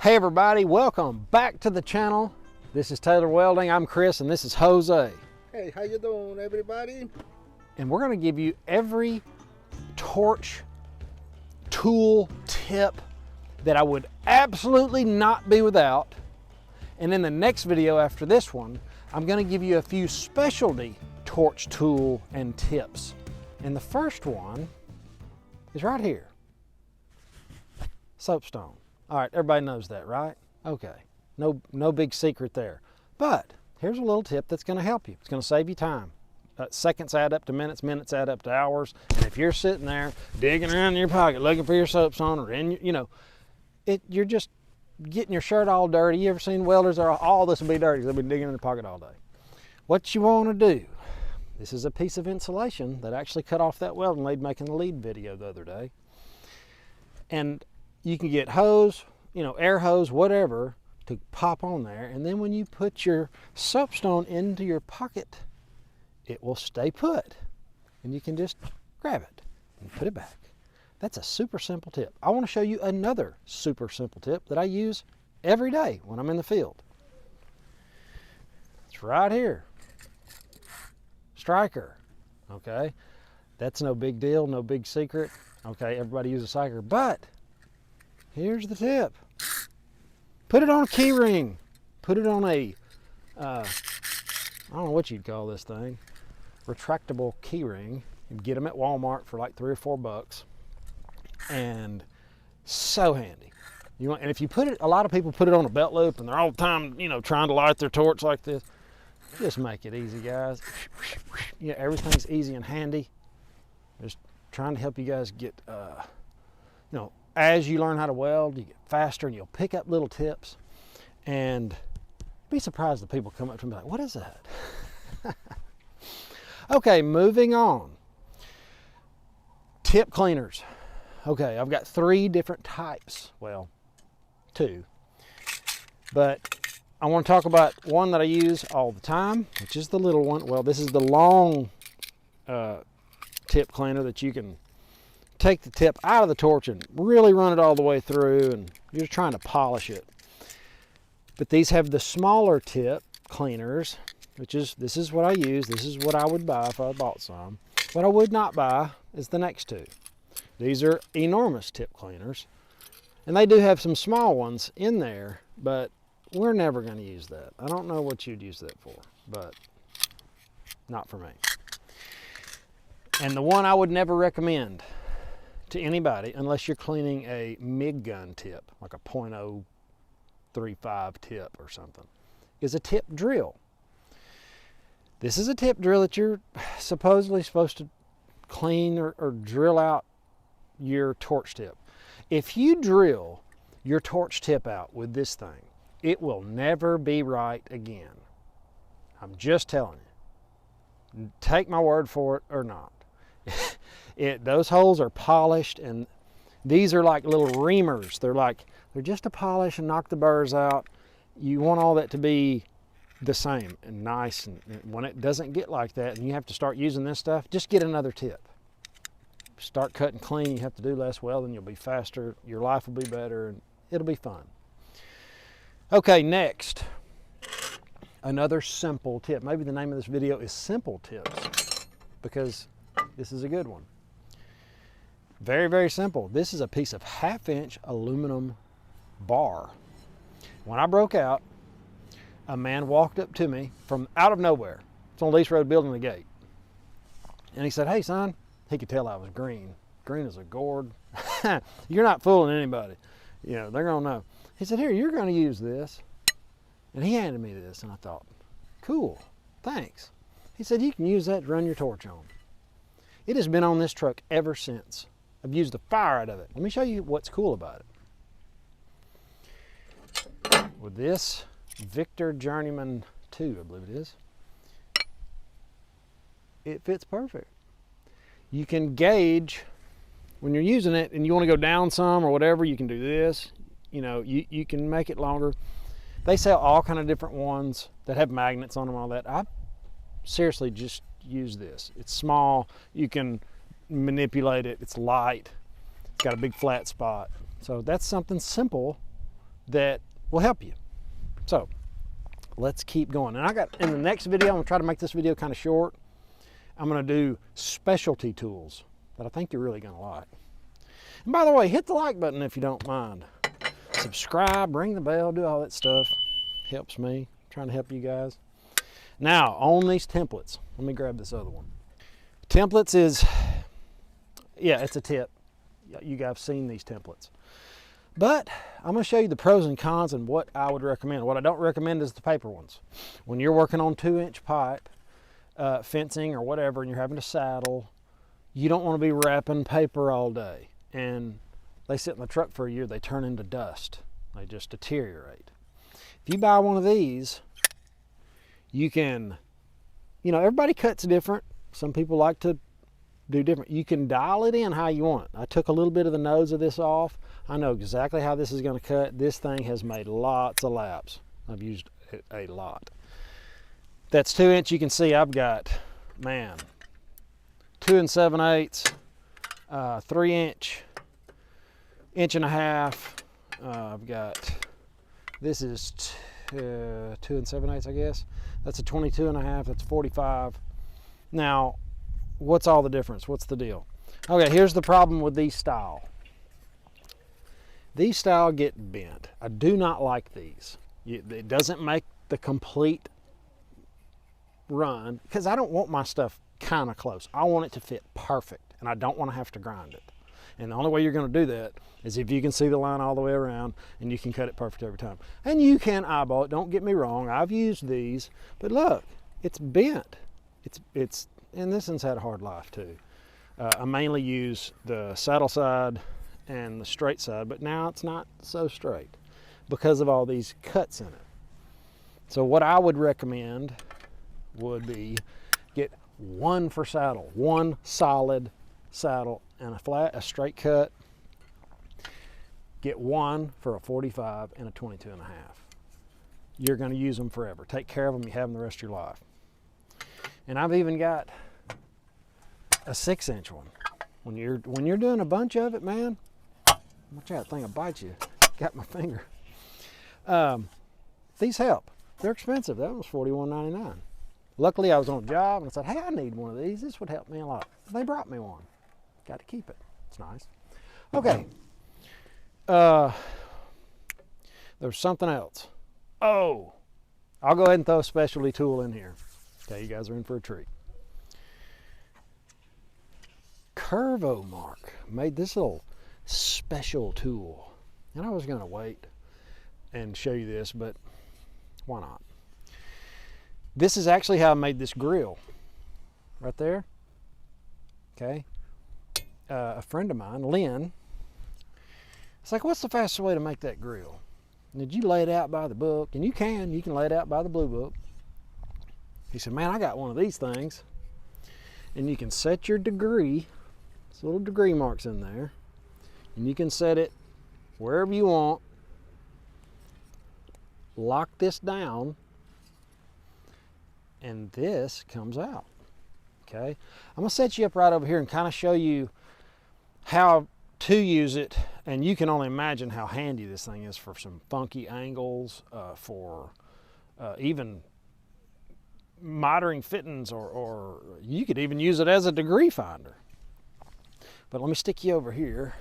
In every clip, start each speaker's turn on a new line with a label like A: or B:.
A: Hey everybody, welcome back to the channel. This is Taylor Welding. I'm Chris and this is Jose.
B: Hey, how you doing everybody?
A: And we're going to give you every torch tool tip that I would absolutely not be without. And in the next video after this one, I'm going to give you a few specialty torch tool and tips. And the first one is right here. Soapstone. All right, everybody knows that, right? Okay, no big secret there. But here's a little tip that's gonna help you. It's gonna save you time. Seconds add up to minutes, minutes add up to hours. And if you're sitting there digging around in your pocket looking for your soapstone, or you're just getting your shirt all dirty. You ever seen welders? All this will be dirty. They'll be digging in their pocket all day. What you wanna do, this is a piece of insulation that actually cut off that welding lead making the lead video the other day. And you can get hose, air hose, whatever, to pop on there. And then when you put your soapstone into your pocket, it will stay put. And you can just grab it and put it back. That's a super simple tip. I want to show you another super simple tip that I use every day when I'm in the field. It's right here. Striker, okay? That's no big deal, no big secret. Okay, everybody uses a striker, but here's the tip. Put it on a key ring. Put it on a, I don't know what you'd call this thing, retractable key ring. You can get them at Walmart for like $3 or $4. And so handy. And if you put it, a lot of people put it on a belt loop and they're all the time, trying to light their torch like this. Just make it easy, guys. Yeah, everything's easy and handy. Just trying to help you guys get, as you learn how to weld, you get faster and you'll pick up little tips. And be surprised if people come up to me like, what is that? Okay, moving on. Tip cleaners. Okay, I've got 3 different types. Well, 2. But I want to talk about one that I use all the time, which is the little one. Well, this is the long tip cleaner that you can take the tip out of the torch and really run it all the way through, and you're just trying to polish it. But these have the smaller tip cleaners, this is what I use. This is what I would buy if I bought some. What I would not buy is the next 2. These are enormous tip cleaners, and they do have some small ones in there, but we're never going to use that. I don't know what you'd use that for, but not for me. And the one I would never recommend to anybody, unless you're cleaning a MIG gun tip, like a .035 tip or something, is a tip drill. This is a tip drill that you're supposedly supposed to clean or drill out your torch tip. If you drill your torch tip out with this thing, it will never be right again. I'm just telling you. Take my word for it or not. Those holes are polished, and these are like little reamers. They're just to polish and knock the burrs out. You want all that to be the same and nice, and when it doesn't get like that and you have to start using this stuff, just get another tip. Start cutting clean. You have to do less welding. You'll be faster. Your life will be better, and it'll be fun. Okay, next, another simple tip. Maybe the name of this video is Simple Tips, because this is a good one. Very, very simple. This is a piece of 1/2-inch aluminum bar. When I broke out, a man walked up to me from out of nowhere. It's on Lease Road building the gate. And he said, "Hey son," he could tell I was green. Green as a gourd. You're not fooling anybody. They're gonna know. He said, "Here, you're gonna use this." And he handed me this, and I thought, cool, thanks. He said, "You can use that to run your torch on." It has been on this truck ever since. I've used the fire out of it. Let me show you what's cool about it. With this Victor Journeyman 2, I believe it is, it fits perfect. You can gauge when you're using it and you want to go down some or whatever, you can do this. You can make it longer. They sell all kind of different ones that have magnets on them, all that. I seriously just use this. It's small. You can manipulate it. It's light. It's got a big flat spot. So that's something simple that will help you. So let's keep going. And in the next video, I'm gonna try to make this video kind of short. I'm gonna do specialty tools that I think you're really gonna like. And by the way, hit the like button if you don't mind. Subscribe, ring the bell, do all that stuff. Helps me. I'm trying to help you guys. Now, on these templates, let me grab this other one. Templates is, yeah, it's a tip. You guys have seen these templates. But I'm going to show you the pros and cons and what I would recommend. What I don't recommend is the paper ones. When you're working on 2-inch pipe, fencing or whatever, and you're having to saddle, you don't want to be wrapping paper all day. And they sit in the truck for a year, they turn into dust. They just deteriorate. If you buy one of these, you can, you know, everybody cuts different. Some people like to do different. You can dial it in how you want it. I took a little bit of the nose of this off. I know exactly how this is going to cut. This thing has made lots of laps. I've used it a lot. That's 2-inch. You can see I've got, man, 2 7/8, 3-inch, 1.5 inch. I've got, this is 2 7/8, I guess. That's a 22.5. That's 45. Now, what's all the difference? What's the deal? Okay, here's the problem with these style. These style get bent. I do not like these. It doesn't make the complete run because I don't want my stuff kind of close. I want it to fit perfect, and I don't want to have to grind it. And the only way you're going to do that is if you can see the line all the way around and you can cut it perfect every time. And you can eyeball it. Don't get me wrong. I've used these, but look, it's bent. It's and this one's had a hard life too. I mainly use the saddle side and the straight side, but now it's not so straight because of all these cuts in it. So what I would recommend would be get one for saddle, one solid saddle and a straight cut. Get one for a 45 and a 22.5. You're going to use them forever. Take care of them. You have them the rest of your life. And I've even got a 6-inch one. When you're doing a bunch of it, man, watch out, that thing will bite you. Got my finger. These help. They're expensive. That was $41.99. Luckily, I was on a job and I said, hey, I need one of these. This would help me a lot. They brought me one. Got to keep it. It's nice. Okay. There's something else. Oh, I'll go ahead and throw a specialty tool in here. Okay, you guys are in for a treat. Mark made this little special tool. And I was going to wait and show you this, but why not? This is actually how I made this grill. Right there. Okay. A friend of mine, Lynn, it's like, what's the fastest way to make that grill? And did you lay it out by the book? And you can lay it out by the blue book. He said, man, I got one of these things. And you can set your degree. There's little degree marks in there. And you can set it wherever you want. Lock this down. And this comes out. Okay. I'm going to set you up right over here and kind of show you how to use it. And you can only imagine how handy this thing is for some funky angles, for even mitering fittings, or you could even use it as a degree finder. But let me stick you over here.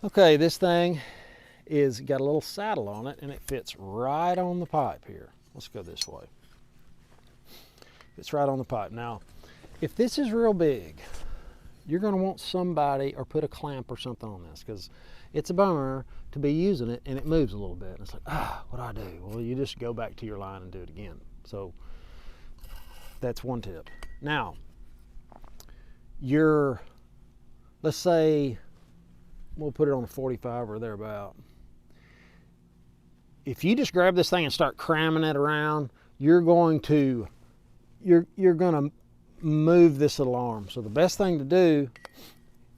A: Okay, this thing is got a little saddle on it and it fits right on the pipe here. Let's go this way. It's right on the pipe. Now, if this is real big, you're going to want somebody or put a clamp or something on this, because it's a bummer to be using it and it moves a little bit. And it's like, what do I do? Well, you just go back to your line and do it again. So that's one tip. Now, let's say we'll put it on a 45 or thereabout. If you just grab this thing and start cramming it around, you're going to move this little arm. So the best thing to do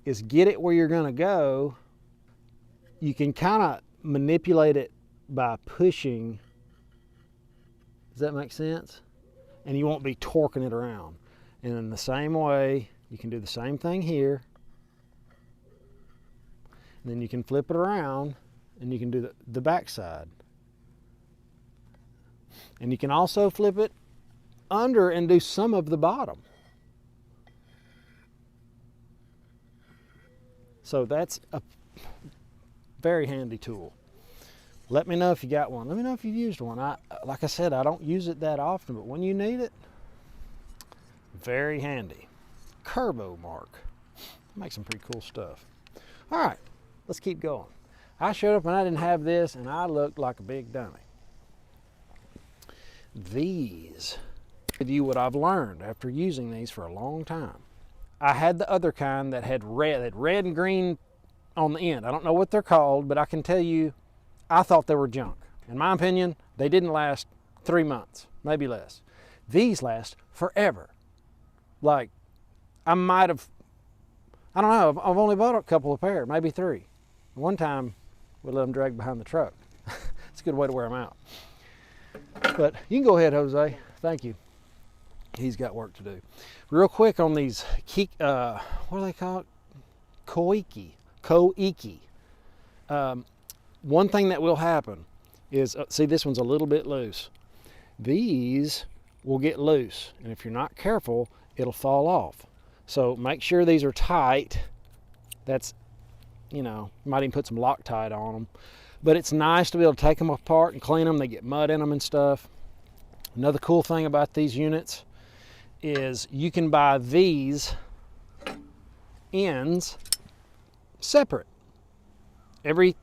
A: is get it where you're going to go. You can kind of manipulate it by pushing. Does that make sense? And you won't be torquing it around. And in the same way, you can do the same thing here. And then you can flip it around and you can do the back side. And you can also flip it under and do some of the bottom. So that's a very handy tool. Let me know if you got one. Let me know if you've used one. Like I said, I don't use it that often, but when you need it, very handy. Curvo mark. Makes some pretty cool stuff. All right, let's keep going. I showed up and I didn't have this, and I looked like a big dummy. These give you what I've learned after using these for a long time. I had the other kind that had red and green on the end. I don't know what they're called, but I can tell you, I thought they were junk. In my opinion, they didn't last 3 months, maybe less. These last forever. Like, I don't know, I've only bought a couple of pair, maybe 3. One time, we let them drag behind the truck. It's a good way to wear them out. But you can go ahead, Jose. Thank you. He's got work to do. Real quick on these, what are they called? Koiki. One thing that will happen is, see, this one's a little bit loose. These will get loose, and if you're not careful, it'll fall off. So make sure these are tight. That's, you know, you might even put some Loctite on them. But it's nice to be able to take them apart and clean them. They get mud in them and stuff. Another cool thing about these units is you can buy these ends separate. Everything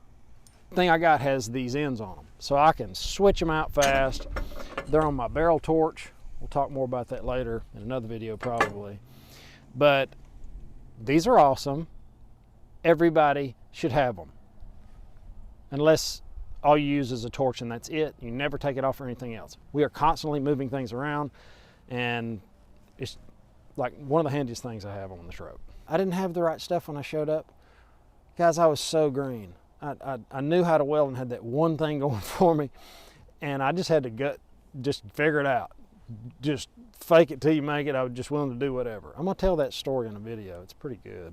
A: I got has these ends on them, so I can switch them out fast. They're on my barrel torch. We'll talk more about that later in another video probably. But these are awesome. Everybody should have them. Unless all you use is a torch and that's it. You never take it off or anything else. We are constantly moving things around, and it's like one of the handiest things I have on this rope. I didn't have the right stuff when I showed up. Guys, I was so green. I knew how to weld and had that one thing going for me, and I just had to just figure it out. Just fake it till you make it. I was just willing to do whatever. I'm gonna tell that story in a video. It's pretty good.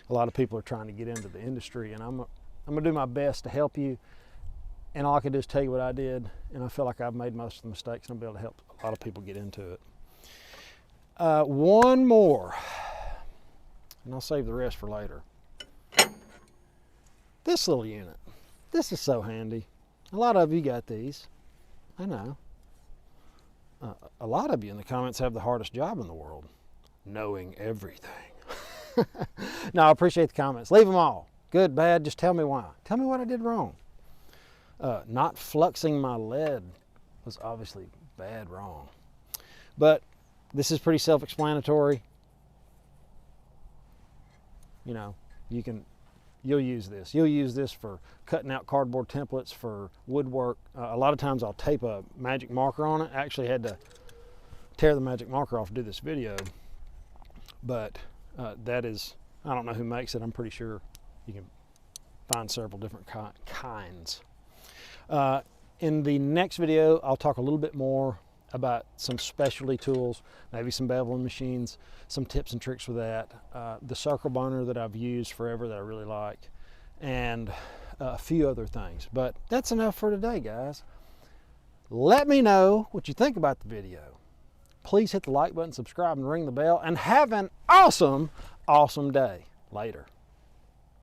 A: A lot of people are trying to get into the industry, and I'm gonna do my best to help you. And all I can do is tell you what I did, and I feel like I've made most of the mistakes, and I'll be able to help a lot of people get into it. One more, and I'll save the rest for later. This little unit. This is so handy. A lot of you got these. I know. A lot of you in the comments have the hardest job in the world. Knowing everything. No, I appreciate the comments. Leave them all. Good, bad, just tell me why. Tell me what I did wrong. Not fluxing my lead was obviously bad wrong. But this is pretty self-explanatory. You know, you'll use this. You'll use this for cutting out cardboard templates for woodwork. A lot of times I'll tape a magic marker on it. I actually had to tear the magic marker off to do this video. But that is, I don't know who makes it. I'm pretty sure you can find several different kinds. In the next video, I'll talk a little bit more about some specialty tools, maybe some beveling machines, some tips and tricks with that, the circle burner that I've used forever that I really like, and a few other things. But that's enough for today, guys. Let me know what you think about the video. Please hit the like button, subscribe, and ring the bell, and have an awesome, awesome day. Later.